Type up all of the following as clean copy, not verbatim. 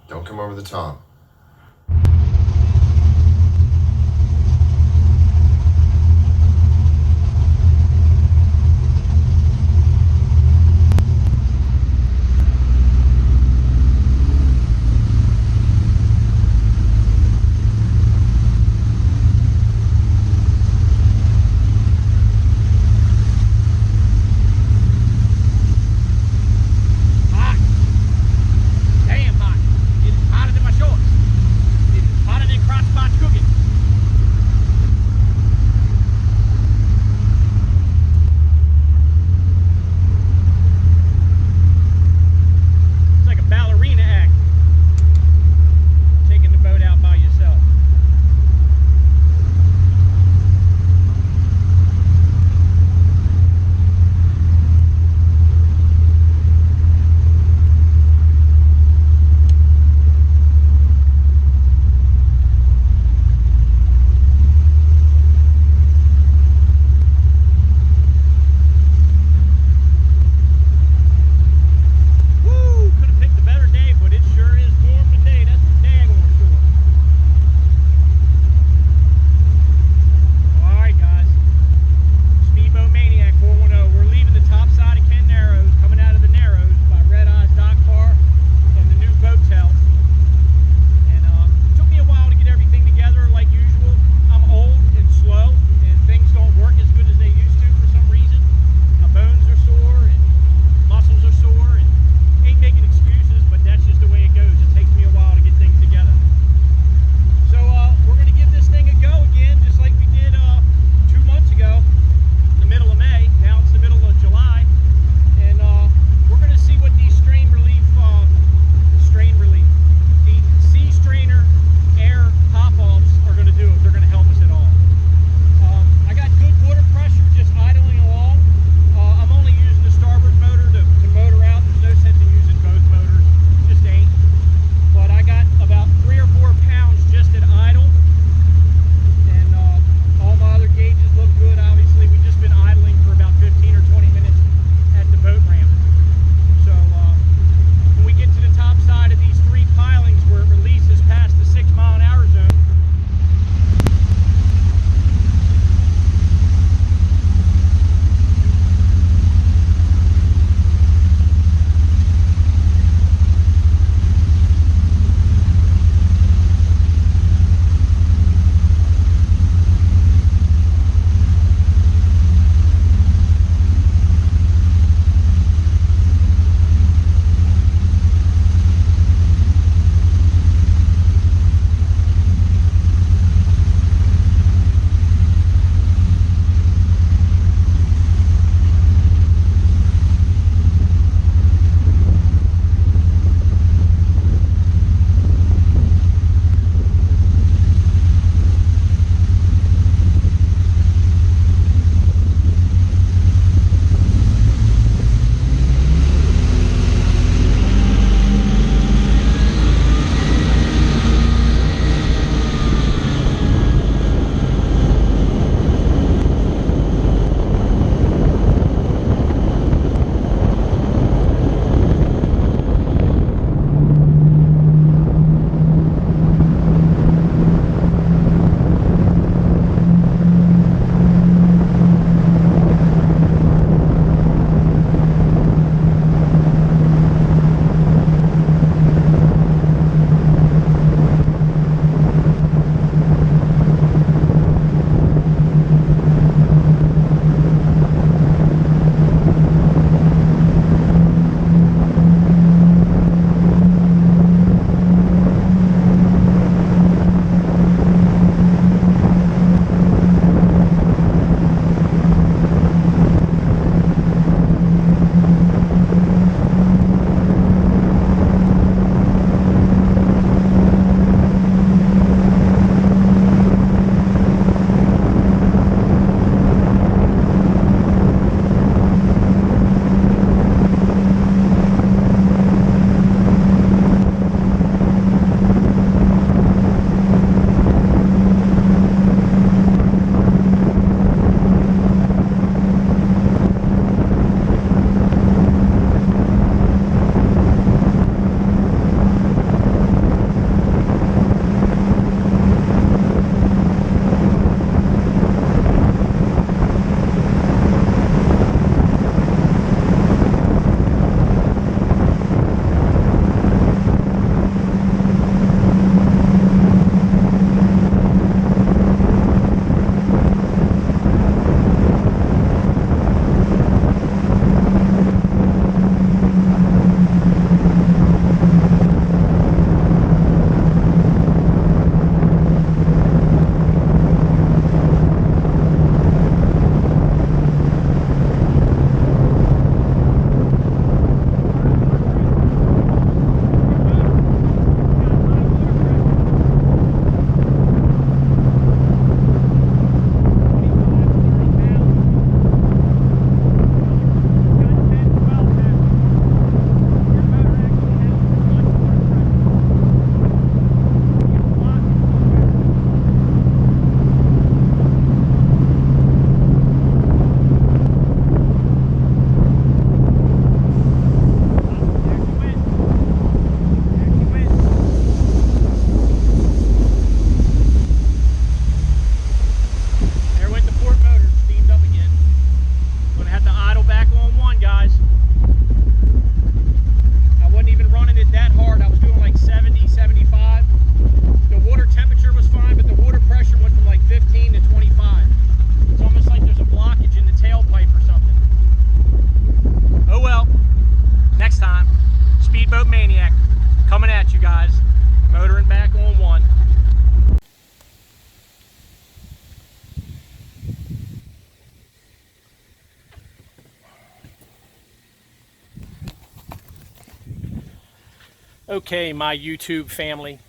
Don't come over the top. Hot. Damn hot. It's hotter than my shorts. Maniac coming at you guys. Motoring back on one. Okay, my YouTube family.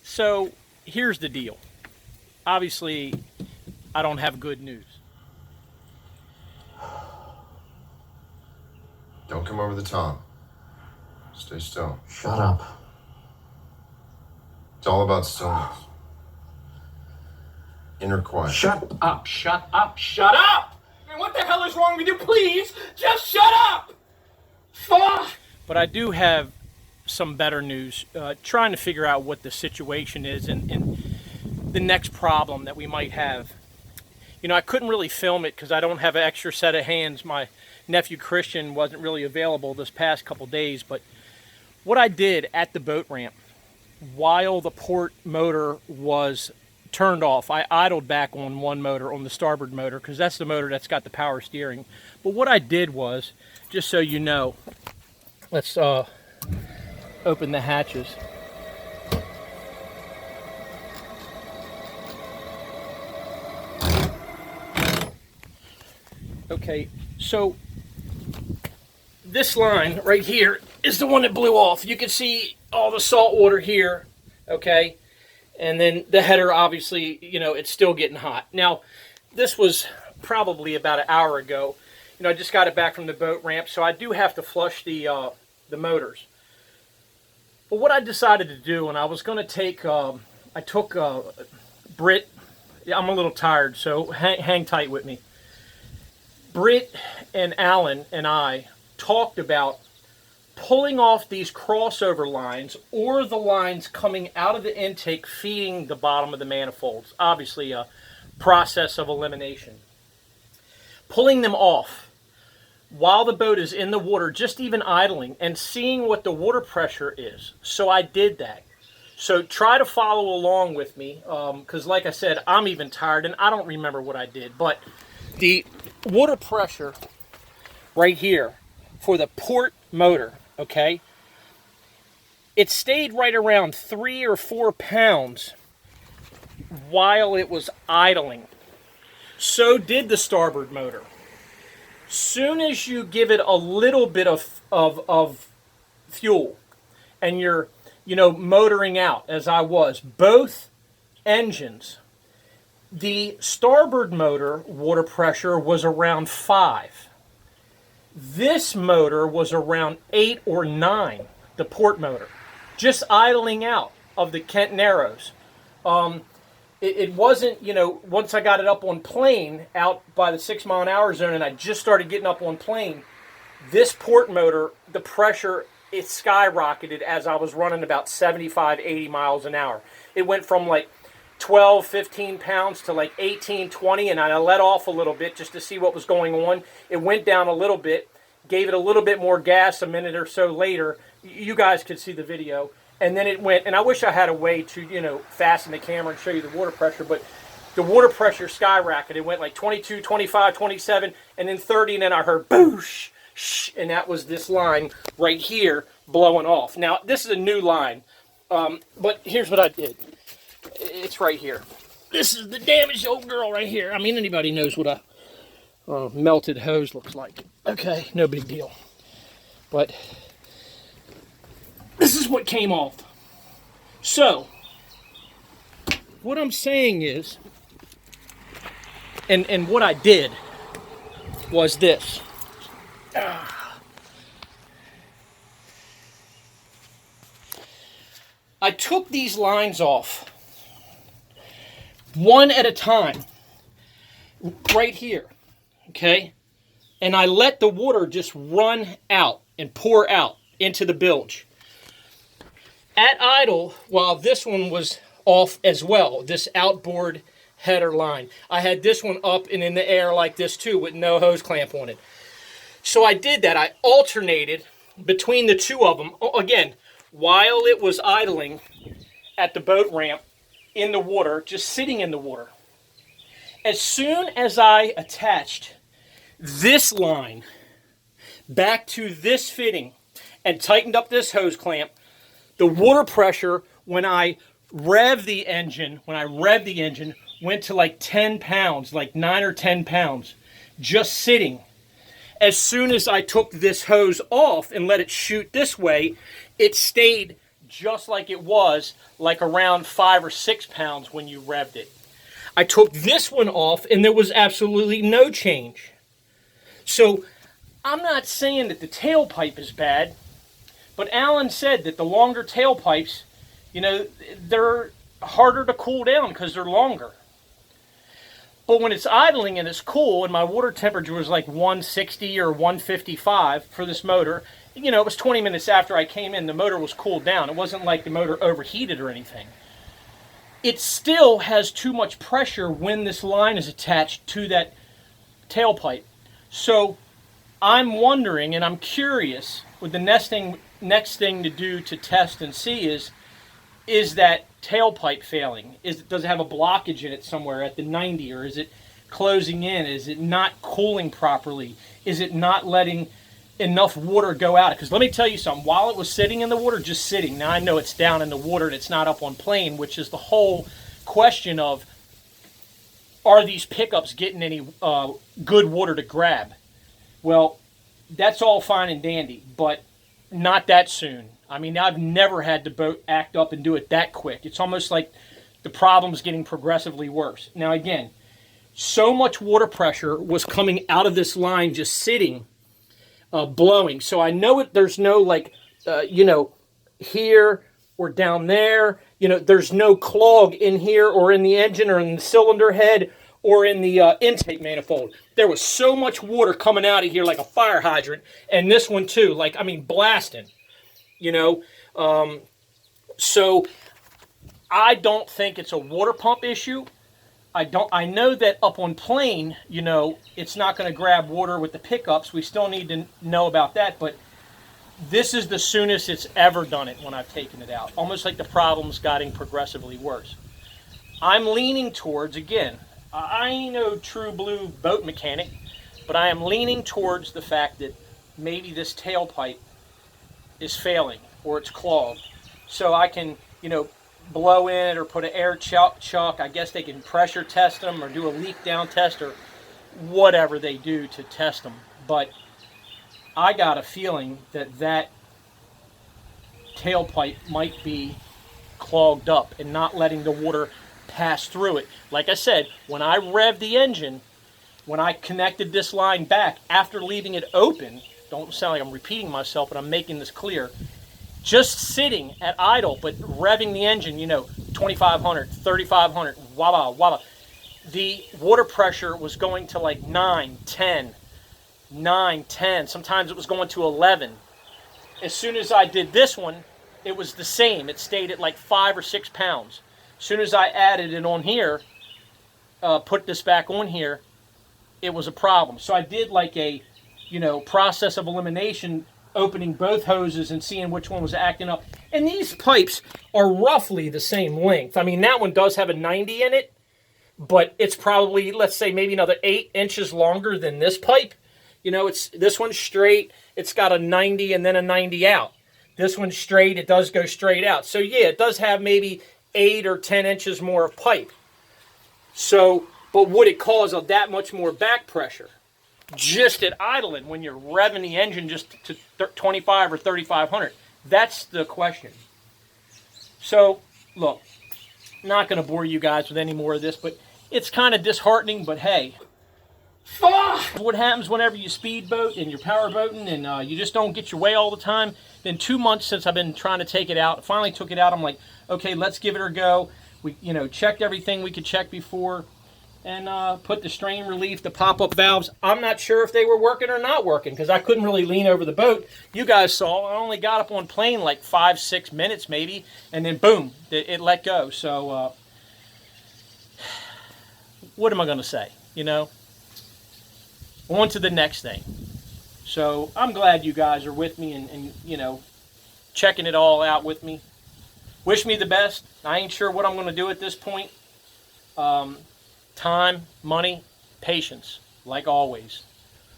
So here's the deal. Obviously, I don't have good news. Don't come over the top. Stay still. Shut up. It's all about stillness. Inner quiet. Shut up, shut up, shut up! Man, what the hell is wrong with you? Please, just shut up! Fuck! But I do have some better news. Trying to figure out what the situation is and the next problem that we might have. You know, I couldn't really film it because I don't have an extra set of hands. My nephew Christian wasn't really available this past couple days, but what I did at the boat ramp while the port motor was turned off, I idled back on one motor, on the starboard motor, because that's the motor that's got the power steering. But what I did was, just so you know, let's open the hatches. Okay, so this line right here is the one that blew off. You can see all the salt water here, okay? And then the header, obviously, you know, it's still getting hot. Now, this was probably about an hour ago. You know, I just got it back from the boat ramp, so I do have to flush the motors. But what I decided to do, and I was going to take, I took Britt. Yeah, I'm a little tired, so hang tight with me. Britt and Alan and I talked about pulling off these crossover lines or the lines coming out of the intake feeding the bottom of the manifolds. Obviously a process of elimination. Pulling them off while the boat is in the water, just even idling, and seeing what the water pressure is. So I did that. So try to follow along with me, because like I said, I'm even tired and I don't remember what I did. But the water pressure right here for the port motor, okay, it stayed right around 3 or 4 pounds while it was idling. So did the starboard motor. Soon as you give it a little bit of fuel and you're, you know, motoring out, as I was, both engines, the starboard motor water pressure was around 5. This motor was around 8 or 9, the port motor, just idling out of the Kent Narrows. It wasn't, you know, once I got it up on plane out by the 6 mile an hour zone and I just started getting up on plane, this port motor, the pressure, it skyrocketed as I was running about 75, 80 miles an hour. It went from like 12, 15 pounds to like 18, 20, and I let off a little bit just to see what was going on. It went down a little bit, gave it a little bit more gas a minute or so later. You guys could see the video. And then it went, and I wish I had a way to, you know, fasten the camera and show you the water pressure, but the water pressure skyrocketed. It went like 22, 25, 27, and then 30, and then I heard boosh, shh, and that was this line right here blowing off. Now, this is a new line, but here's what I did. It's right here. This is the damaged old girl right here. I mean, anybody knows what a melted hose looks like. Okay, no big deal. But this is what came off. So, what I'm saying is, and what I did was this. I took these lines off one at a time, right here, okay? And I let the water just run out and pour out into the bilge. At idle, while this one was off as well, this outboard header line, I had this one up and in the air like this too with no hose clamp on it. So I did that. I alternated between the two of them, again, while it was idling at the boat ramp in the water, just sitting in the water. As soon as I attached this line back to this fitting and tightened up this hose clamp, the water pressure when I revved the engine, went to like 10 pounds, like 9 or 10 pounds, just sitting. As soon as I took this hose off and let it shoot this way, it stayed just like it was, like around 5 or 6 pounds when you revved it. I took this one off and there was absolutely no change. So I'm not saying that the tailpipe is bad, but Alan said that the longer tailpipes, you know, they're harder to cool down because they're longer. But when it's idling and it's cool, and my water temperature was like 160 or 155 for this motor, you know, it was 20 minutes after I came in, the motor was cooled down. It wasn't like the motor overheated or anything. It still has too much pressure when this line is attached to that tailpipe. So I'm wondering, and I'm curious, with the next thing to do to test and see is that tailpipe failing? Does it have a blockage in it somewhere at the 90, or is it closing in? Is it not cooling properly? Is it not letting enough water go out? Because let me tell you something, while it was sitting in the water, just sitting, now I know it's down in the water and it's not up on plane, which is the whole question of, are these pickups getting any good water to grab? Well, that's all fine and dandy, but not that soon. I mean, I've never had the boat act up and do it that quick. It's almost like the problem's getting progressively worse. Now again, so much water pressure was coming out of this line just sitting, blowing. So I know there's no like, you know, here or down there. You know, there's no clog in here or in the engine or in the cylinder head or in the intake manifold. There was so much water coming out of here like a fire hydrant. And this one too, like, I mean, blasting. You know, so I don't think it's a water pump issue. I know that up on plane, you know, it's not going to grab water with the pickups. We still need to know about that, but this is the soonest it's ever done it when I've taken it out. Almost like the problem's getting progressively worse. I'm leaning towards, again, I ain't no true blue boat mechanic, but I am leaning towards the fact that maybe this tailpipe is failing or it's clogged. So I can, you know, blow in it or put an air chuck. I guess they can pressure test them or do a leak down test or whatever they do to test them. But I got a feeling that that tailpipe might be clogged up and not letting the water pass through it. Like I said, when I revved the engine, when I connected this line back after leaving it open, don't sound like I'm repeating myself, but I'm making this clear. Just sitting at idle, but revving the engine, you know, 2,500, 3,500, wah, wah. The water pressure was going to like 9, 10. Sometimes it was going to 11. As soon as I did this one, it was the same. It stayed at like 5 or 6 pounds. As soon as I added it on here, put this back on here, it was a problem. So I did like a, you know, process of elimination, opening both hoses and seeing which one was acting up. And these pipes are roughly the same length. I mean, that one does have a 90 in it, but it's probably, let's say, maybe another 8 inches longer than this pipe. You know, this one's straight. It's got a 90 and then a 90 out. This one's straight. It does go straight out. So, yeah, it does have maybe 8 or 10 inches more of pipe. So, but would it cause that much more back pressure? Just at idling when you're revving the engine just to 25 or 3,500? That's the question. So, look, not going to bore you guys with any more of this, but it's kind of disheartening, but hey. Fuck! What happens whenever you speedboat and you're powerboating and you just don't get your way all the time? Been 2 months since I've been trying to take it out. Finally took it out. I'm like, okay, let's give it a go. We, you know, checked everything we could check before. And put the strain relief, the pop-up valves. I'm not sure if they were working or not working because I couldn't really lean over the boat. You guys saw I only got up on plane like 5-6 minutes maybe, and then boom, it let go. So what am I going to say? You know, on to the next thing. So I'm glad you guys are with me and you know, checking it all out with me. Wish me the best. I ain't sure what I'm going to do at this point. Time, money, patience, like always.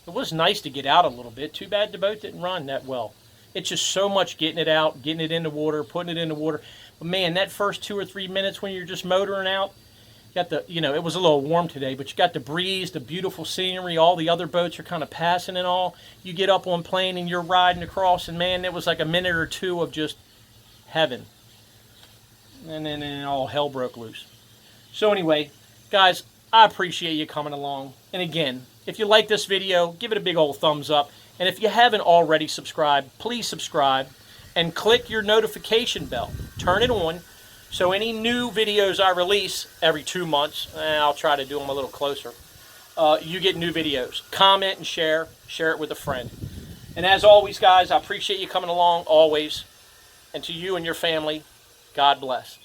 It was nice to get out a little bit. Too bad the boat didn't run that well. It's just so much getting it out, getting it in the water, putting it in the water. But man, that first 2 or 3 minutes when you're just motoring out, got the, you know, it was a little warm today, but you got the breeze, the beautiful scenery, all the other boats are kind of passing and all. You get up on plane and you're riding across, and man, it was like a minute or two of just heaven. And then all hell broke loose. So anyway, guys, I appreciate you coming along. And again, if you like this video, give it a big old thumbs up. And if you haven't already subscribed, please subscribe and click your notification bell. Turn it on so any new videos I release every 2 months, I'll try to do them a little closer, you get new videos. Comment and share. Share it with a friend. And as always, guys, I appreciate you coming along always. And to you and your family, God bless.